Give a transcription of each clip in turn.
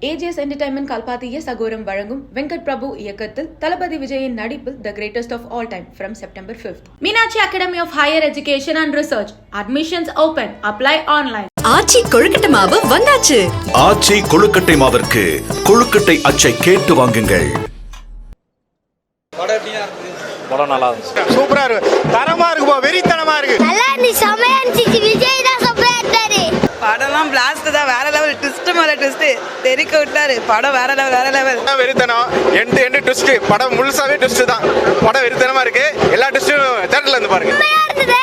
AGS entertainment கல்பாத்திய சகோரம் வழங்கும் வெங்கட் பிரபு இயக்கத்தில் தளபதி விஜயின் நடிப்பில் the greatest of all time from September 5th. Meenakshi academy of higher education and research admissions open. Apply online. Aachi கொழுக்கட்டை மாவு வந்தாச்சு. ஆச்சி கொழுக்கட்டை மாவிற்கு கொழுக்கட்டை அச்சை கேட்டு வாங்குங்கள். படம் நல்லா இருந்துச்சு. சூப்பரா இருக்கு. தரமா இருக்கு. வெறித்தனமா இருக்கு. நல்லா இருந்துச்சு. செமையா இருந்துச்சு. விஜய் தான் சூப்பரா இருந்தாரு. படம்லாம் பிளாஸ்ட் தான். வேற லெவல். ட்விஸ்ட் மேல ட்விஸ்ட் தெறிக்க விட்டாரு. படம் வேற லெவல். வெறித்தனம். End twist. படம் முழுசாவே ட்விஸ்ட் தான். படம் வெறித்தனமா இருக்கு. எல்லா ட்விஸ்டும் தியேட்டர்ல இருந்து பாருங்க. செமையா இருந்தது.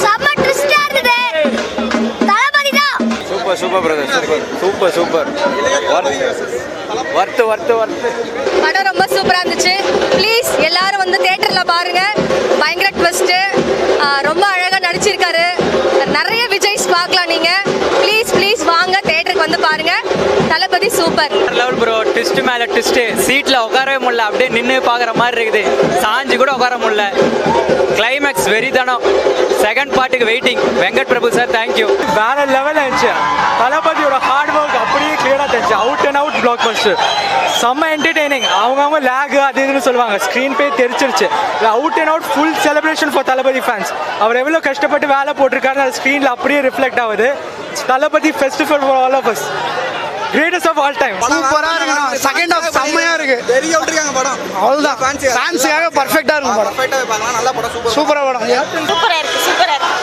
செம ட்விஸ்டா இருந்தது. தளபதி தான். Super brother. சூப்பர். வர்த்து. படம் ரொம்ப சூப்பரா இருந்துச்சு. ப்ளீஸ் எல்லாரும் வந்து தியேட்டர்ல பாருங்க. பயங்கர ட்விஸ்ட். ரொம்ப அழகா நடிச்சிருக்காரு. நிறைய விஜய்ஸ் பார்க்கலாம் நீங்க. ப்ளீஸ் வாங்க தியேட்டருக்கு வந்து பாருங்க. தளபதி சூப்பர் லெவல் ப்ரோ. ட்விஸ்ட் மேல ட்விஸ்ட். சீட்ல உட்காரவே முடியல. அப்படியே நின்று பாக்குற மாதிரி இருக்குது. சாஞ்சு கூட உட்கார முடியல. கிளைமேக்ஸ் வெறித்தனம். செகண்ட் பார்ட்டுக்கு waiting. Venkat Prabhu sir thank you. வேற லெவல் ஆயிடுச்சு. தளபதியோட ஹார்ட் ஒர்க் அப்படியே கிளியரா தெரிஞ்சு. Out and out blockbuster. செம்ம என்டர்டெய்னிங். அவங்க லேக் அது இதுன்னு சொல்லுவாங்க. ஸ்க்ரீன் பே தெரிச்சிருச்சு. Out and out full celebration for தளபதி ஃபேன்ஸ். அவர் எவ்வளோ கஷ்டப்பட்டு வேலை போட்டிருக்காரு அது ஸ்க்ரீனில் அப்படியே ரிஃப்ளெக்ட் ஆகுது. தளபதி festival for all of us. Greatest of all time. சூப்பரா இருக்கு. செகண்ட் ஹாஃப் செம்மையா இருக்கு. தெரிய விட்டுருக்காங்க படம். அவ்வளவுதான். ஃபேன்ஸ்க்காக பெர்ஃபெக்ட்டா இருக்கும் படம். பெர்ஃபெக்ட்டா பார்க்கலாம். நல்ல படம். சூப்பரா படம். சூப்பரா இருக்கு.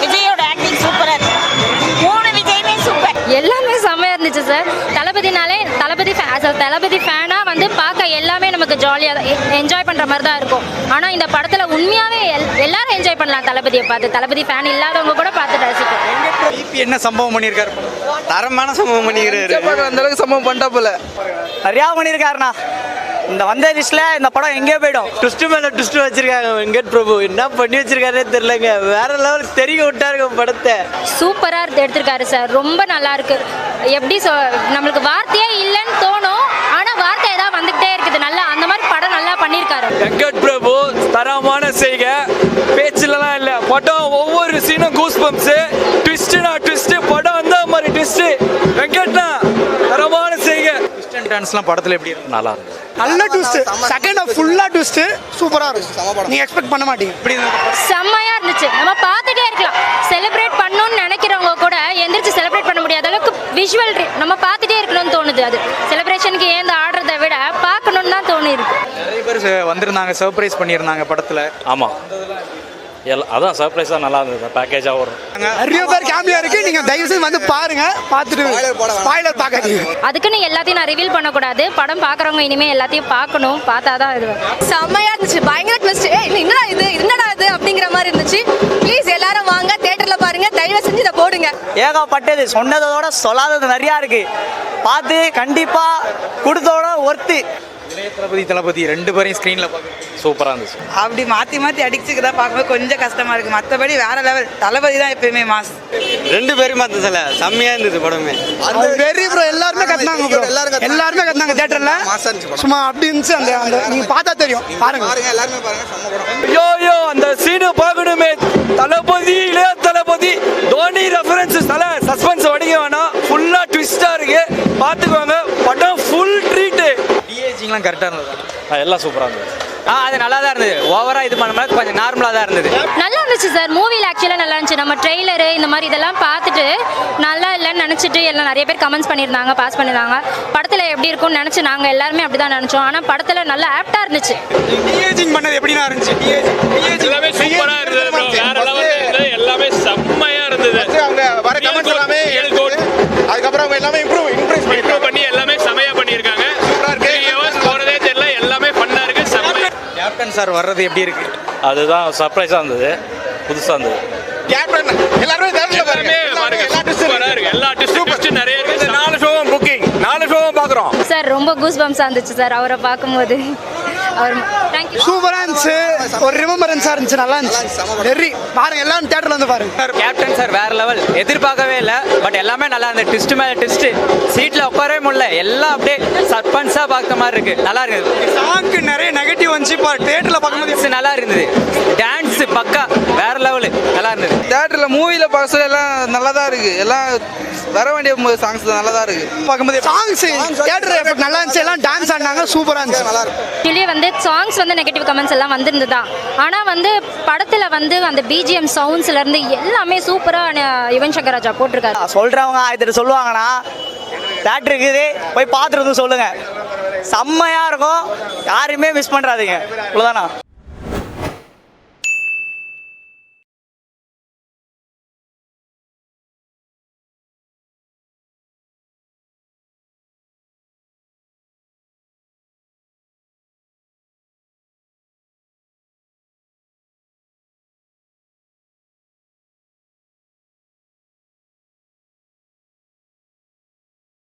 விஜயோட ஆக்டிங் சூப்பரா இருக்கு. மூணு விஜயுமே சூப்பர். எல்லாமே செம்மையா இருந்துச்சு சார். தளபதி ஃபேனா வந்து பார்க்க எல்லாமே நமக்கு ஜாலியாக என்ஜாய் பண்ற மாதிரி தான் இருக்கும். ஆனா இந்த படத்துல உண்மையாவே எல்லாரும் என்ஜாய் பண்ணலாம். தளபதியை பார்த்து தளபதி ஃபேன் இல்லாதவங்க கூட பார்த்து ரசிக்கும். என்ன சம்பவம் பண்ணியிருக்காரு? தரமான சம்பவம் பண்ணிக்கிறாரு. அந்த அளவுக்கு சம்பவம் பண்ணிட்டா போல நிறையா பண்ணியிருக்காருண்ணா. இந்த வந்த லிஸ்ட்ல இந்த படம் எங்கேயோ போயிடும். ட்விஸ்ட் மேல ட்விஸ்ட் வச்சிருக்காங்க. வெங்கட் பிரபு என்ன பண்ணி வச்சிருக்காருன்னே தெரியலங்க. வேற லெவலுக்கு தெரிய விட்டாருங்க படத்தை. சூப்பரா எடுத்திருக்காரு சார். ரொம்ப நல்லா இருக்கு. எப்படி நம்மளுக்கு வார்த்தையே இல்லைன்னு தோணும். ஆனா வார்த்தை ஏதாவது வந்துகிட்டே இருக்குது. நல்லா அந்த மாதிரி படம் நல்லா பண்ணியிருக்காரு வெங்கட் பிரபு. தரமான செய்க. பேச்சுலலாம் இல்லை. படம் ஒவ்வொரு சீனும் கூஸ் பம்ப்ஸ். ட்விஸ்ட்னா ட்விஸ்ட். படம் அந்த மாதிரி ட்விஸ்ட். வெங்கட்னா தரமான செய்க. ட்விஸ்ட் அண்ட் டான்ஸ்லாம் படத்துல எப்படி இருக்கு? நல்லா இருக்கு. நல்ல ட்விஸ்ட். செகண்ட் ஹாஃப் ஃபுல்லா ட்விஸ்ட். சூப்பரா இருக்கு. நீங்க எக்ஸ்பெக்ட் பண்ண மாட்டீங்க. இப்படி செம்மையா இருந்துச்சு. நம்ம பார்த்துட்டே இருக்கலாம். செலிப்ரேட் பண்ணணும்னு நினைக்கிறவங்க கூட எந்திரிச்சு செலிப்ரேட் பண்ண முடியாத அளவுக்கு விஷுவல் நம்ம பார்த்துட்டே இருக்கணும்னு தோணுது. அது செலிப்ரேஷனுக்கு ஏந்து ஆடுறதை விட பார்க்கணும்னு தான் தோணிருக்கு. நிறைய பேர் வந்திருந்தாங்க. சர்ப்ரைஸ் பண்ணியிருந்தாங்க படத்துல. ஆமாம், அதான் சர்ப்ரைஸாக நல்லா இருந்தது. பேக்கேஜாக வரும். நிறைய பேர் கேமியா இருக்கு. நீங்க தயவு செய்து வந்து பாருங்க. பார்த்துட்டு ஸ்பாயிலர் பார்க்காதீங்க. அதுக்குன்னு எல்லாத்தையும் நான் ரிவீல் பண்ணக்கூடாது. படம் பார்க்குறவங்க இனிமே எல்லாத்தையும் பார்க்கணும். பார்த்தாதான் இது செம்மையா இருந்துச்சு. பயங்கர ட்விஸ்ட். என்னடா இது அப்படிங்கிற மாதிரி இருந்துச்சு. ப்ளீஸ் எல்லாரும் வாங்க தியேட்டர்ல பாருங்க. தயவு செஞ்சு இதை போடுங்க. ஏகப்பட்டது. சொன்னதோட சொல்லாதது நிறையா இருக்கு. பார்த்து கண்டிப்பா கொடுத்தோட ஒர்த்து. தளபதி ரெண்டு பேரையும் ஸ்க்ரீன்ல பார்க்க சூப்பராக இருந்துச்சு. அப்படி மாத்தி அடிச்சுக்கு தான் பார்க்கும்போது கொஞ்சம் கஷ்டமா இருக்கு. மற்றபடி வேற லெவல். தளபதி தான் எப்பயுமே மாஸ். ரெண்டு பேரும் மாத்தல. செம்மையா இருந்தது படமே. Very bro. எல்லாருமே கத்துனாங்க ப்ரோ. எல்லாருமே கத்துனாங்க தியேட்டர்ல. சும்மா அப்படி இருந்துச்சு. அந்த நீங்க பார்த்தா தெரியும். பாருங்க எல்லாருமே பாருங்க. செம்ம படம். யோ அந்த சீனை பார்க்கணுமே. தளபதி தோனி ரெஃபரன்ஸ். சஸ்பென்ஸ் வடிக்க வேணாம். ஃபுல்லா ட்விஸ்டா இருக்கு. பார்த்துக்கோங்க. படம் ஃபுல் ட்ரீட். டிஏஜிங்லாம் கரெக்டாக இருந்தது. எல்லாம் சூப்பராக இருந்தது. அது நல்லா தான் இருந்தது. ஓவரா இது பண்ண மாதிரி கொஞ்சம் நார்மலாக தான் இருந்தது. நல்லா இருந்துச்சு சார். மூவியில் ஆக்சுவலாக நல்லா இருந்துச்சு. நம்ம ட்ரெய்லரு இந்த மாதிரி இதெல்லாம் பார்த்துட்டு நல்லா இல்லைன்னு நினச்சிட்டு எல்லாம் நிறைய பேர் கமெண்ட்ஸ் பண்ணியிருந்தாங்க. பாஸ் பண்ணியிருந்தாங்க. படத்தில் எப்படி இருக்கும்னு நினச்சி நாங்கள் எல்லாருமே அப்படி தான் நினச்சோம். ஆனால் படத்தில் நல்லா ஆப்டாக இருந்துச்சு. டிஏஜிங் பண்ணது எப்படின்னா இருந்துச்சு? எல்லாமே சூப்பரா இருந்தது ப்ரோ. வேற லெவல்ல இருந்தது. எல்லாமே செம்மையா இருந்தது. அவங்க வர கமெண்ட்ஸ் எல்லாமே அதுக்கப்புறம் அவங்க எல்லாமே இம்ப்ரூவ் பண்ணி எல்லாமே செமையா பண்ணியிருக்காங்க. சூப்பரா இருக்கு. போறதே தெரியல. எல்லாமே ஃபன்னா இருக்கு. செம்மையா. கேப்டன் சார் வர்றது எப்படி இருக்கு? அதுதான் சர்ப்ரைஸாக இருந்தது. புதுசாக இருந்தது. கேப்டன் எல்லாரும் தேட்டர்ல பாருங்க. சூப்பரா இருக்கு. எல்லா ட்விஸ்ட் நிறைய இருக்கு. 4 ஷோவும் புக்கிங். 4 ஷோவும் பார்க்குறோம் சார் ரொம்ப கூஸ் பம்ஸாக இருந்துச்சு சார் அவரை பார்க்கும்போது. அவர் தேங்க்யூ. சூப்பரா இருந்துச்சு, ஒரு ரிமெம்பரன்ஸா இருந்துச்சு, நல்லா இருந்துச்சு. வெரி பாருங்க, எல்லாரும் தியேட்டர்ல வந்து பாருங்க. கேப்டன் சார் வேற லெவல், எதிர்பார்க்கவே இல்லை, பட் எல்லாமே நல்லா இருந்தது. ட்விஸ்ட் மேல ட்விஸ்ட், சீட்ல உட்காரவே முடியல, எல்லாம் அப்படியே சஸ்பென்ஸா பார்த்த மாதிரி இருக்கு, நல்லா இருக்குது. சாங்க்கு நிறைய நெகட்டிவ் வந்துச்சு, இப்போ தியேட்டர்ல பார்க்கும்போது நல்லா இருந்தது. டான்ஸ் பக்கா வேற லெவல், நல்லா இருந்தது. தியேட்டர்ல மூவில பார்க்கல எல்லாம் நல்லா தான் இருக்கு. எல்லாம் வர வேண்டிய சாங்ஸ் நல்லா தான் இருக்கு. பார்க்கும்போது சாங்ஸ் தியேட்டர் எஃபெக்ட் நல்லா இருந்துச்சு, எல்லாம் டான்ஸ் ஆடினாங்க, சூப்பரா இருந்துச்சு, நல்லா இருக்கு. ஆக்சுவலி வந்து சாங்ஸ் வந்து நெகட்டிவ் கமெண்ட்ஸ் எல்லாம் வந்திருந்ததா, ஆனால் வந்து படத்தில் வந்து அந்த பிஜிஎம் சவுண்ட்ஸ்லேருந்து எல்லாமே சூப்பராக யுவன் சங்கர் ராஜா போட்டிருக்காரு. சொல்றவங்க ஆயிரத்தி சொல்லுவாங்கன்னா தேட்டர் இருக்குது, போய் பார்த்துட்டு சொல்லுங்க, செம்மையா இருக்கும், யாருமே மிஸ் பண்றாதீங்க. அவ்வளோதானா?